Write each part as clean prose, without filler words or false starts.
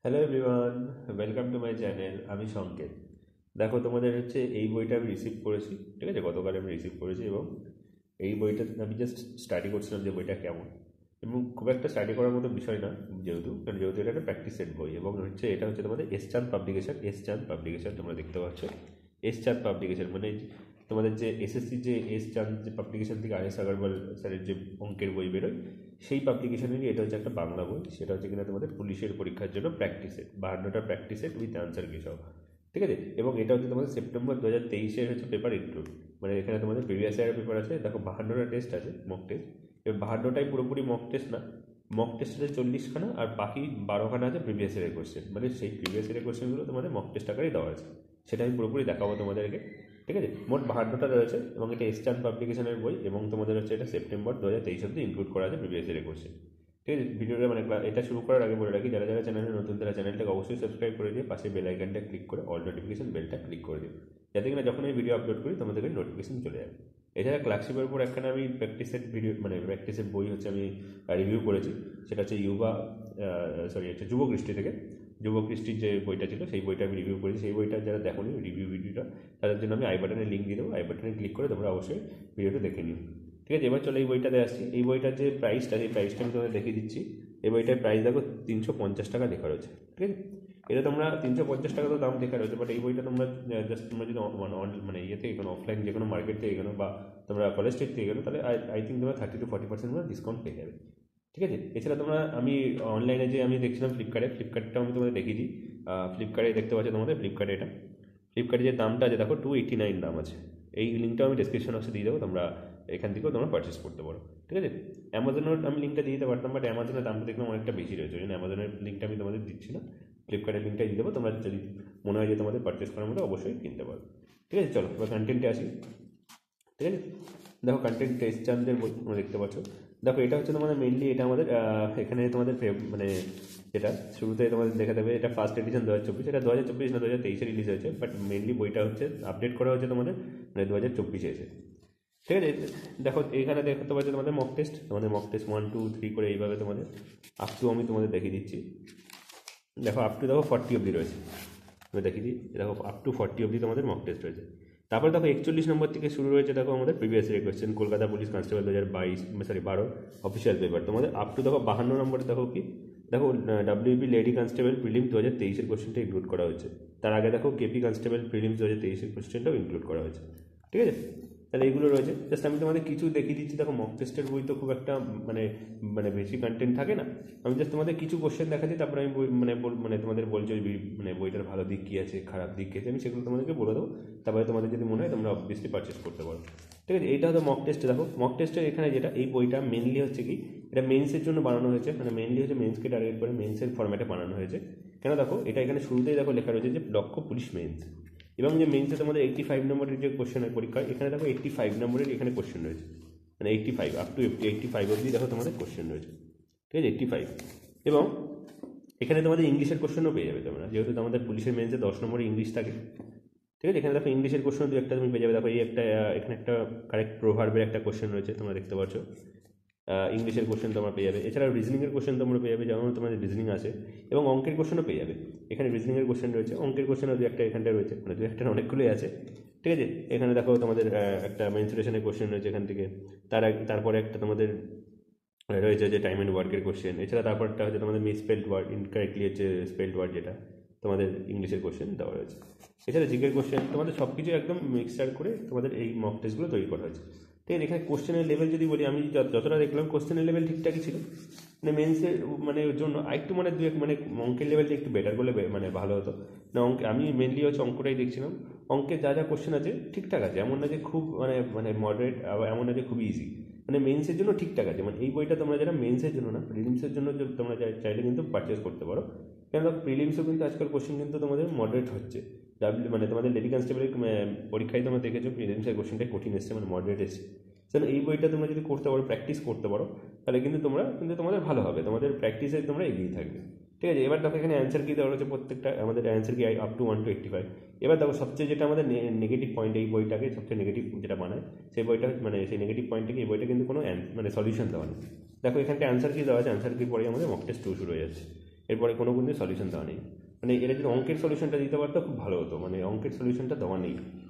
Hello everyone, welcome to my channel. আমি সংকেত। দেখো, তোমাদের হচ্ছে এই বইটা আমি রিসিভ করেছি, ঠিক আছে? গতকাল আমি রিসিভ করেছি এবং এই বইটা আমি জাস্ট স্টাডি করছিলাম যে বইটা কেমন, এবং খুব একটা স্টাডি করার মতো বিষয় না, যেহেতু এটা একটা প্র্যাকটিস সেট বই, এবং হচ্ছে এটা হচ্ছে তোমাদের এস চাঁদ পাবলিকেশন তোমরা দেখতে পাচ্ছ। এস চাঁদ পাবলিকেশন মানে তোমাদের যে এসএসসি যে এস চাঁদ যে পাবলিকেশন থেকে আইএস আগরওয়াল স্যারের যে অঙ্কের বই বেরোয়, সেই পাবলিকেশনেরই এটা হচ্ছে একটা বাংলা বই। সেটা হচ্ছে কিনা তোমাদের পুলিশের পরীক্ষার জন্য প্র্যাকটিস সেট, 52টা practice set with answer key সব, ঠিক আছে? এবং এটা হচ্ছে তোমাদের সেপ্টেম্বর 2023-এর হচ্ছে পেপার ইনক্লুড, মানে এখানে তোমাদের প্রিভিয়াস ইয়ারের পেপার আছে। দেখো, 52টা টেস্ট আছে, মক টেস্ট। এবার 52টাই পুরোপুরি মক টেস্ট না, মক টেস্ট আছে 40খানা, আর বাকি 12খানা আছে প্রিভিয়াস ইয়ারের কোশ্চেন। মানে সেই প্রিভিয়াস ইয়ারের কোশ্চেনগুলো তোমাদের মক টেস্ট আকারেই দেওয়া আছে, সেটা আমি পুরোপুরি দেখাবো তোমাদেরকে, ঠিক আছে? মোট 52টা রয়েছে, এবং এটা এসচান পাবলিকেশনের বই, এবং তোমাদের হচ্ছে এটা সেপ্টেম্বর 2023 অব্দি ইনক্লুড করা আছে প্রিভিয়াস ইয়ারের কোশ্চেন, ঠিক আছে? ভিডিওটা মানে এটা শুরু করার আগে বলে রাখি, যারা যারা চ্যানেলে নতুন তারা চ্যানেলটাকে অবশ্যই সাবস্ক্রাইব করে দিয়ে পাশে বেল আইকনটা ক্লিক করে অল নোটিফিকেশন বেলটা ক্লিক করে দিও, যাতে কিনা যখন আমি ভিডিও আপলোড করি তোমাদেরকে নোটিফিকেশন চলে যাবে। এছাড়া ক্লাসিপের উপর একখানা আমি প্র্যাকটিসের ভিডিও মানে প্র্যাকটিসের বই হচ্ছে আমি রিভিউ করেছি। সেটা হচ্ছে হচ্ছে যুবকৃষ্টি থেকে। যুবকৃষ্টির যে বইটা ছিল সেই বইটা আমি রিভিউ করেছি। সেই বইটা যারা দেখোনি রিভিউ ভিডিওটা, তাদের জন্য আমি আই বাটনে লিঙ্ক দিয়ে দেবো, আই বাটনে ক্লিক করে তোমরা অবশ্যই ভিডিওটা দেখে নিও, ঠিক আছে? এবার চলো এই বইটাতে আসছি। এই বইটার যে প্রাইসটা, সেই প্রাইসটা আমি তোমাদের দেখিয়ে দিচ্ছি। এই বইটার প্রাইস দেখো 350 টাকা লেখা রয়েছে, ঠিক আছে? এটা তোমরা 350 টাকা তো দাম লেখা রয়েছে, বাট এই বইটা তোমরা জাস্ট তোমরা যদি মানে ইয়ে থেকে কোনো অফলাইন যে কোনো মার্কেট থেকে গেলো, বা তোমরা কলেজ স্ট্রিট থেকে গেলো, তাহলে আই থিঙ্ক তোমরা 30-40% ডিসকাউন্ট পেয়ে যাবে, ঠিক আছে? এছাড়া আমি অনলাইনে যে আমি দেখছিলাম ফ্লিপকার্টটাও আমি তোমাদের দেখিয়ে দিই। ফ্লিপকার্টে দেখতে পাচ্ছ তোমাদের, ফ্লিপকার্টে যে দামটা আছে দেখো, 289 দাম আছে। এই লিঙ্কটাও আমি ডিসক্রিপশন বক্সে দিয়ে দেবো, তোমরা এখান থেকেও তোমরা পারচেস করতে পারো, ঠিক আছে? অ্যামাজনের আমি লিঙ্কটা দিয়ে দিতে পারতাম, বাট অ্যামাজনের দামটা দেখলাম অনেকটা বেশি রয়েছে, ওই জন্য অ্যামাজনের লিঙ্কটা আমি তোমাদের দিচ্ছি না। ফ্লিপকার্টের লিঙ্কটা দিয়ে দেবো, তোমরা যদি মনে হয় যে তোমাদের পারচেস করার মতো অবশ্যই কিনতে পারো, ঠিক আছে? চলো এবার কন্টেন্টে আসি, ঠিক আছে? দেখো, কন্টেন্ট টেস্ট চ্যানেলের বই তোমরা দেখতে পাচ্ছ। দেখো, এটা হচ্ছে তোমাদের মেনলি, এটা আমাদের এখানে তোমাদের মানে যেটা শুরুতে তোমাদের দেখা দেবে, এটা ফার্স্ট এডিশন 2024, এটা 2024 না 2023-এ রিলিজ হয়েছে, বাট মেনলি বইটা হচ্ছে আপডেট করা হচ্ছে তোমাদের মানে 2024-এ এসে, ঠিক আছে? দেখো, এখানে দেখতে পাচ্ছ তোমাদের মক টেস্ট 1, 2, 3 করে এইভাবে তোমাদের আপ টু আমি তোমাদের দেখিয়ে দিচ্ছি। দেখো, আপ টু দেখো 40 অবধি রয়েছে, আমি দেখিয়ে দিই। দেখো, আপ টু 40 অবধি তোমাদের মক টেস্ট রয়েছে। তারপর দেখো 41 নম্বর থেকে শুরু রয়েছে, দেখো আমাদের previous year question, Kolkata police constable 2012 official paper. তোমাদের আপ টু দেখো 52 নম্বরে দেখো কি, দেখো ডাব্লিউপি লেডি কনস্টেবল প্রিলিম 2023-এর কোশ্চেনটা ইনক্লুড করা হয়েছে। তার আগে দেখো কেপি কনস্টেবল প্রিলিমস 2023-এর কোশ্চেনটাও ইনক্লুড করা হয়েছে, ঠিক আছে? তাহলে এইগুলো রয়েছে, জাস্ট আমি তোমাদের কিছু দেখিয়ে দিচ্ছি। দেখো, মক টেস্টের বই তো খুব একটা মানে মানে বেশি কন্টেন্ট থাকে না, আমি জাস্ট তোমাদের কিছু কোশ্চেন দেখাচ্ছি, তারপরে আমি মানে তোমাদের বলছি মানে বইটার ভালো দিক কী আছে, খারাপ দিক কী আছে, আমি সেগুলো তোমাদেরকে বলে দেবো। তারপরে তোমাদের যদি মনে হয় তোমরা অবভিয়াসলি পারচেস করতে পারো, ঠিক আছে? এইটা হলো মক টেস্ট। দেখো, মক টেস্টের এখানে যেটা, এই বইটা মেনলি হচ্ছে কি, এটা মেন্সের জন্য বানানো হয়েছে, মানে মেনলি হচ্ছে মেন্সকে টার্গেট করে মেন্সের ফর্ম্যাটে বানানো হয়েছে। কেন, দেখো এটা এখানে শুরুতেই দেখো লেখা রয়েছে যে লক্ষ্য পুলিশ মেন্স, এবং যে মেন্সে তোমাদের 85 নম্বরের যে কোশ্চেনের পরীক্ষা, এখানে দেখো 85 নম্বরের এখানে কোশ্চেন রয়েছে, মানে 85 আপ টু 85 অবধি দেখো তোমাদের কোশ্চেন রয়েছে, ঠিক আছে? 85। এবং এখানে তোমাদের ইংলিশের কোশ্চেনও পেয়ে যাবে তোমরা, যেহেতু তোমাদের পুলিশের মেন্সে 10 নম্বরে ইংলিশ থাকে, ঠিক আছে? এখানে দেখো ইংলিশের কোশ্চেন দু একটা তুমি পেয়ে যাবে। দেখো, এখানে একটা কারেক্ট প্রোভার্বের একটা কোশ্চেন রয়েছে, তোমরা দেখতে পাচ্ছ। ইংলিশের কোশ্চেন তোমরা পেয়ে যাবে। এছাড়া রিজনিংয়ের কোশ্চেন তোমরা পেয়ে যাবে, যেমন তোমাদের রিজনিং আছে, এবং অঙ্কের কোশ্চেনও পেয়ে যাবে। এখানে রিজনিংয়ের কোশ্চেন রয়েছে, অঙ্কের কোশ্চেনও দু একটা এখানটা রয়েছে, মানে দু একটা অনেকগুলোই আছে, ঠিক আছে? এখানে দেখো তোমাদের একটা মেনসুরেশনের কোশ্চেন রয়েছে এখান থেকে। তারপরে একটা তোমাদের রয়েছে যে টাইম অ্যান্ড ওয়ার্কের কোশ্চেন। এছাড়া তারপরটা হচ্ছে তোমাদের মিসস্পেলড ওয়ার্ড, ইনকারেক্টলি হচ্ছে স্পেলড ওয়ার্ড, যেটা তোমাদের ইংলিশের কোশ্চেন দেওয়া রয়েছে। এছাড়া জিকের কোশ্চেন, তোমাদের সব কিছু একদম মিক্সচার করে তোমাদের এই মক টেস্টগুলো তৈরি করা হয়েছে, ঠিক আছে? এখানে কোশ্চেনের লেভেল যদি বলি, আমি যতটা দেখলাম কোশ্চেনের লেভেল ঠিকঠাকই ছিল, মানে মেন্সের মানে জন্য আরেকটু মানে দু এক মানে অঙ্কের লেভেলটা একটু বেটার করলে মানে ভালো হতো না। আমি মেনলি হচ্ছে অঙ্কটাই দেখছিলাম, অঙ্কের যা যা কোশ্চেন আছে ঠিকঠাক আছে, এমন না যে খুব মানে মানে মডারেট, আবার এমন না যে খুব ইজি, মানে মেন্সের জন্য ঠিকঠাক আছে। মানে এই বইটা তোমরা যারা মেন্সের জন্য না, প্রিলিমসের জন্য তোমরা চাইলে কিন্তু পারচেস করতে পারো, কেন প্রিলিমসও কিন্তু আজকাল কোশ্চেন কিন্তু তোমাদের মডারেট হচ্ছে। মানে তোমাদের লেডি কনস্টেবলের পরীক্ষায় তোমরা দেখেছো প্রিলিমসের কোশ্চেনটা কঠিন এসছে, মানে মডারেট এসছে। সেজন্য এই বইটা তোমরা যদি করতে পারো, প্র্যাকটিস করতে পারো, তাহলে কিন্তু তোমাদের ভালো হবে, তোমাদের প্র্যাকটিসে তোমরা এগিয়ে থাকবে, ঠিক আছে? এবার দেখো, এখানে অ্যান্সার কি দেওয়া রয়েছে প্রত্যেকটা, আমাদের অ্যান্সার কি আপ টু 1 to 85। এবার দেখো, সবচেয়ে যেটা আমাদের নেগেটিভ পয়েন্ট, এই বইটাকে সবচেয়ে নেগেটিভ যেটা বানায়, সেই বইটা মানে সেই নেগেটিভ পয়েন্ট থেকে এই বইটা কিন্তু কোনো মানে সলিউশন দেওয়া নেই। দেখো, এখানটা অ্যান্সার কি দেওয়া আছে, অ্যান্সার কি পরে আমাদের মক টেস্ট 2 শুরু হয়ে যাচ্ছে। এরপরে কোনো কিন্তু সলিউশন দেওয়া নেই। মানে এটা যদি অঙ্কের সলিউশনটা দিতে পারতো খুব ভালো হতো, মানে অঙ্কের সলিউশনটা দেওয়া নেই,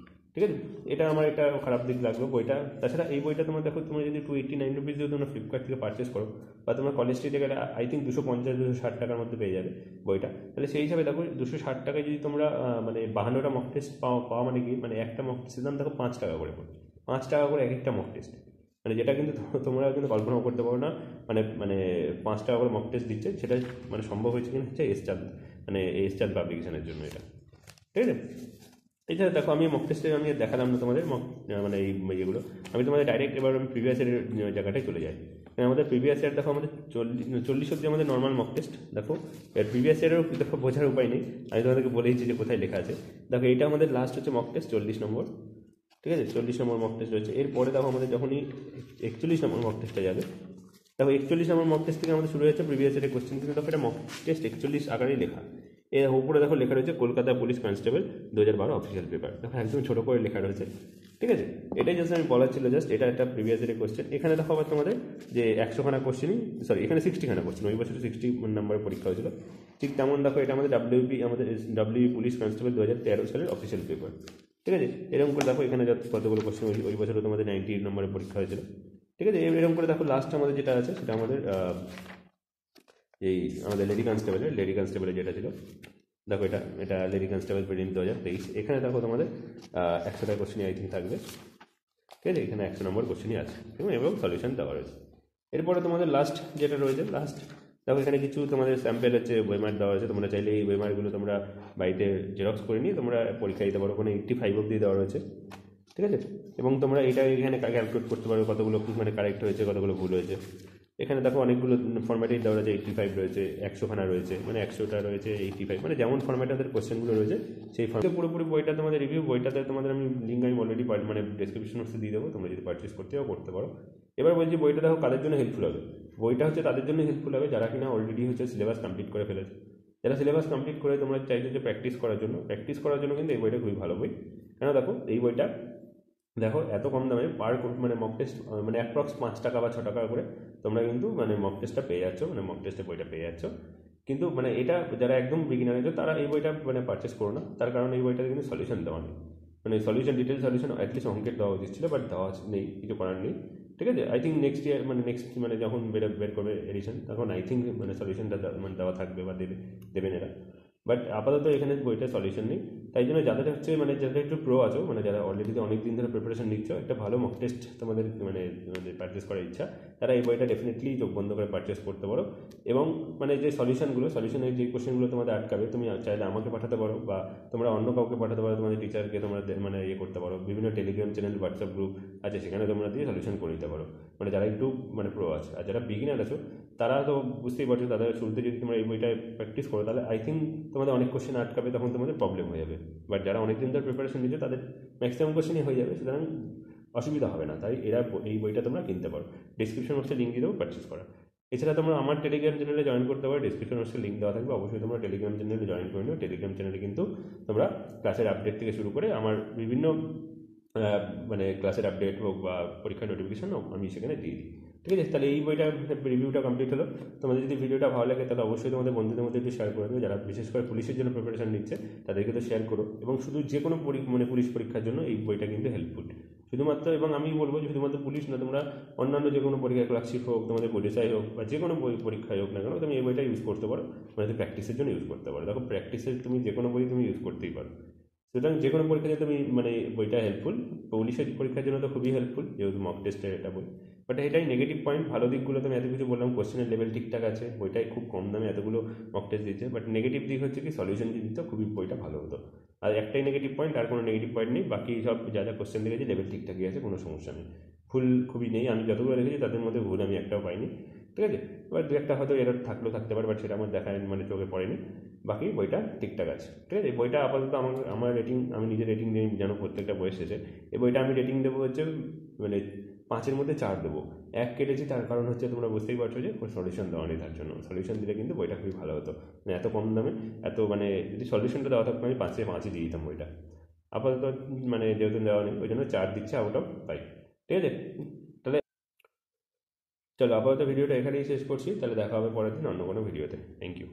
ঠিক আছে। এটা আমার একটা খারাপ দিক লাগলো বইটা। তাছাড়া এই বইটা তোমার দেখো, তোমরা যদি 289 রুপিস দিয়ে তোমরা ফ্লিপকার্ট থেকে পারচেস করো, বা তোমরা কলেজ স্ট্রিটে গেলে আই থিঙ্ক 250-260 টাকার মধ্যে পেয়ে যাবে বইটা। তাহলে সেই হিসাবে দেখো 260 টাকায় যদি তোমরা মানে 52টা মক টেস্ট পাওয়া মানে কি, মানে একটা মক টেস্টের দাম দেখো 5 টাকা করে পড়ে, 5 টাকা করে এক একটা মক টেস্ট, মানে যেটা কিন্তু তোমরা কিন্তু কল্পনাও করতে পারো না। মানে মানে 5 টাকা করে মক টেস্ট দিচ্ছে, সেটা মানে সম্ভব হয়েছে কিনা হচ্ছে এসচাঁদ, মানে এসচাঁদ পাবলিকেশনের জন্য এটা, ঠিক আছে। এছাড়া দেখো আমি মক টেস্টে আমি দেখালাম না তোমাদের মানে এই ইয়েগুলো, আমি তোমাদের ডাইরেক্ট এবার আমি প্রিভিয়াস ইয়ারের জায়গাটায় চলে যাই। আমাদের প্রিভিয়াস ইয়ার দেখো, আমাদের 40 অব্দি আমাদের নর্মাল মক টেস্ট। দেখো এর প্রিভিয়াস ইয়ারেরও দেখো বোঝার উপায় নেই, আমি তোমাদেরকে বলেইছি যে কোথায় লেখা আছে। দেখো এইটা আমাদের লাস্ট হচ্ছে মক টেস্ট 40 নম্বর, ঠিক আছে, 40 নম্বর মক টেস্ট রয়েছে। এরপরে দেখো আমাদের যখনই 41 নম্বর মক টেস্টে যাবে, দেখো 41 নম্বর মক টেস্ট থেকে আমাদের শুরু হয়েছে প্রিভিয়াস ইয়ারের কোশ্চেন, কিন্তু দেখো এটা মক টেস্ট 41 আকারেই লেখা। এর উপরে দেখো লেখা রয়েছে Kolkata police constable 2012 official paper, দেখো একদম ছোটো করে লেখা রয়েছে, ঠিক আছে। এটাই জাস্ট আমি বলার ছিল, জাস্ট এটা একটা প্রিভিয়াস ইয়ারের কোশ্চেন। এখানে দেখো আবার তোমাদের যে 100খানা কোশ্চেনই, সরি এখানে 60খানা কোশ্চেন, ওই বছর 60 নম্বরের পরীক্ষা হয়েছিল। ঠিক তেমন দেখো এটা আমাদের ডাব্লিউপি পুলিশ কনস্টেবল 2013 সালের অফিসিয়াল পেপার, ঠিক আছে। এরকম করে দেখো এখানে কতগুলো কোশ্চেন ওই বছরও তোমাদের 98 নম্বরের পরীক্ষা হয়েছিল, ঠিক আছে। এরকম করে দেখো লাস্ট আমাদের যেটা আছে সেটা আমাদের এই আমাদের লেডি কনস্টেবলের যেটা ছিল, দেখো এটা লেডি কনস্টেবল প্রিলিম 2023। এখানে দেখো তোমাদের 100টা কোশ্চেনই আই থিঙ্ক থাকবে, ঠিক আছে। এখানে 100 নম্বর কোশ্চেনই আছে এবং সলিউশন দেওয়া রয়েছে। এরপরে তোমাদের লাস্ট যেটা রয়েছে, লাস্ট দেখো এখানে কিছু তোমাদের স্যাম্পেল হচ্ছে বইমার দেওয়া হয়েছে, তোমরা চাইলে এই বইমারগুলো তোমরা বাড়িতে জেরক্স করে নিয়ে তোমরা পরীক্ষা দিতে পারো, কোনো 85 অব্দি দেওয়া রয়েছে, ঠিক আছে। এবং তোমরা এটা এখানে ক্যালকুলেট করতে পারো কতগুলো মানে কারেক্ট হয়েছে, কতগুলো ভুল হয়েছে। এখানে দেখো অনেকগুলো ফর্ম্যাটেই দেওয়া রয়েছে, 85 রয়েছে, 100খানা রয়েছে, মানে 100টা রয়েছে, 85, মানে যেমন ফর্ম্যাটে আমাদের কোশ্চেনগুলো রয়েছে সেই ফর্ম্যাটে পুরোপুরি বইটা তোমাদের রিভিউ, বইটাতে তোমাদের আমি লিঙ্ক আমি অলরেডি মানে ডেসক্রিপশন বক্সে দিয়ে দেবো, তোমরা যদি পারচেস করতে চাও করতে পারো। এবার বলছি বইটা দেখো কাদের জন্য হেল্পফুল হবে, বইটা হচ্ছে তাদের জন্য হেল্পফুল হবে যারা কিনা অলরেডি হচ্ছে সিলেবাস কমপ্লিট করে ফেলেছে। যারা সিলেবাস কমপ্লিট করে তোমরা চাইছো যে প্র্যাকটিস করার জন্য কিন্তু এই বইটা খুবই ভালো বই। কেন দেখো এই বইটা দেখো এত কম দামে মানে মক টেস্ট মানে অ্যাপ্রক্স 5 টাকা বা 6 টাকা করে তোমরা কিন্তু মানে মক টেস্টটা পেয়ে যাচ্ছ, মানে মক টেস্টের বইটা পেয়ে যাচ্ছ। কিন্তু মানে এটা যারা একদম বিগিনার আছে তারা এই বইটা মানে পারচেস করো না, তার কারণ এই বইটাতে কিন্তু সলিউশন দেওয়া নেই, মানে সলিউশন ডিটেল সলিউশন অ্যাটলিস্ট অঙ্কের দেওয়া উচিত ছিল, বাট দেওয়া নেই, কিছু করার নেই, ঠিক আছে। আই থিঙ্ক নেক্সট ইয়ার মানে যখন বের করবে এডিশন তখন আই থিঙ্ক মানে সলিউশনটা মানে দেওয়া থাকবে বা দেবেন এরা, বাট আপাতত এখানে বইটা সলিউশন নেই। তাই জন্য যাদের হচ্ছে মানে যারা একটু প্রো আছো, মানে যারা অলরেডি অনেক দিন ধরে প্রিপারেশন নিচ্ছ, একটা ভালো মক টেস্ট তোমাদের মানে পারচেস করার ইচ্ছা, তারা এই বইটা ডেফিনেটলি চোখ বন্ধ করে পারচেস করতে পারো। এবং মানে যে সলিউশনের যে কোশ্চেনগুলো তোমাদের আটকাবে, তুমি চাইলে আমাকে পাঠাতে পারো বা তোমরা অন্য কাউকে পাঠাতে পারো, তোমাদের টিচারকে তোমরা মানে ইয়ে করতে পারো, বিভিন্ন টেলিগ্রাম চ্যানেল হোয়াটসঅ্যাপ গ্রুপ আছে সেখানে তোমরা দিয়ে সলিউশন করে নিতে পারো, মানে যারা একটু মানে প্রো আছে। আর যারা বিগিনার আছো তারা তো বুঝতেই পারছো, তাদের শুরুতে যদি তোমরা এই বইটা প্র্যাকটিস করো তাহলে আই থিঙ্ক তোমাদের অনেক কোশ্চেন আটকাবে, তখন তোমাদের প্রবলেম হয়ে যাবে। বাট যারা অনেক দিন ধরে প্রিপারেশন নিচ্ছে তাদের ম্যাক্সিমাম কোশ্চেনই হয়ে যাবে, সুতরাং অসুবিধা হবে না। তাই এই বইটা তোমরা কিনতে পারো, ডিসক্রিপশন বক্সে লিঙ্ক দিয়ে দেবো পারচেস করা। এছাড়া তোমরা আমার টেলিগ্রাম চ্যানেলে জয়েন করতে পারো, ডিসক্রিপশন বক্সে লিঙ্ক দেওয়া থাকবে, অবশ্যই তোমরা টেলিগ্রাম চ্যানেলে জয়েন করে নিও। টেলিগ্রাম চ্যানেলে কিন্তু তোমরা ক্লাসের আপডেট থেকে শুরু করে আমার বিভিন্ন মানে ক্লাসের আপডেট হোক বা পরীক্ষার নোটিফিকেশন হোক আমি সেখানে দিয়ে দিই, ঠিক আছে। তাহলে এই বইটা রিভিউটা কমপ্লিট হলো। তোমাদের যদি ভিডিওটা ভালো লাগে তাহলে অবশ্যই তোমাদের বন্ধুদের মধ্যে একটু শেয়ার করে দেবে, যারা বিশেষ করে পুলিশের জন্য প্রিপারেশন নিচ্ছে তাদেরকে তো শেয়ার করো। এবং শুধু যে কোনো মানে পুলিশ পরীক্ষার জন্য এই বইটা কিন্তু হেল্পফুল শুধুমাত্র, এবং আমি বলবো যে শুধুমাত্র পুলিশ না, তোমরা অন্যান্য যে কোনো পরীক্ষা ক্লার্কশিপ হোক, তোমাদের পরিচয় হোক বা যে কোনো পরীক্ষায় হোক না কেন, তুমি এই বইটা ইউজ করতে পারো, মানে প্র্যাকটিসের জন্য ইউজ করতে পারো। দেখো প্র্যাকটিসের তুমি যে কোনো বই তুমি ইউজ করতেই পারো, সুতরাং যে কোনো পরীক্ষার জন্য তুমি মানে বইটা হেল্পফুল। পুলিশের পরীক্ষার জন্য তো খুবই হেল্পফুল, যেহেতু মক টেস্টের এটা বই। বাট এটাই নেগেটিভ পয়েন্ট। ভালো দিকগুলো তো আমি এত কিছু বললাম, কোশ্চেনের লেভেল ঠিকঠাক আছে, বইটাই খুব কম দামে এতগুলো মক টেস্ট দিচ্ছে। বাট নেগেটিভ দিক হচ্ছে কি, সলিউশন যদি দিত খুবই বইটা ভালো হতো। আর একটাই নেগেটিভ পয়েন্ট, আর কোনো নেগেটিভ পয়েন্ট নেই, বাকি সব যা যা কোশ্চেন দেখেছি লেভেল ঠিকঠাকই আছে, কোনো সমস্যা নেই, ভুল খুবই নেই। আমি যতগুলো দেখেছি তাদের মধ্যে ভুল আমি একটাও পাইনি, ঠিক আছে। এবার দু একটা হয়তো এরর থাকতে পারে, বাট সেটা আমার দেখায় মানে চোখে পড়েনি, বাকি বইটা ঠিকঠাক আছে, ঠিক আছে। এই বইটা আপাতত আমার রেটিং, আমি নিজের রেটিং দিয়ে জানো প্রত্যেকটা বইয়ের শেষে, এই বইটা আমি রেটিং দেবো হচ্ছে মানে 5-এর মধ্যে 4 দেবো। 1 কেটেছি, তার কারণ হচ্ছে তোমরা বুঝতেই পারছো যে কোনো সলিউশন দেওয়া নেই, তার জন্য সলিউশন দিলে কিন্তু বইটা খুবই ভালো হতো। মানে এত কম দামে এত মানে যদি সলিউশনটা দেওয়া থাকতো আমি 5-এ 5ই দিয়ে দিতাম বইটা। আপাতত মানে যেহেতু দেওয়া নেই ওই জন্য 4 দিচ্ছে আউট অফ 5, ঠিক আছে। তাহলে চলো আপাতত ভিডিওটা এখানেই শেষ করছি, তাহলে দেখা হবে পরের দিন অন্য কোনো ভিডিওতে। Thank you.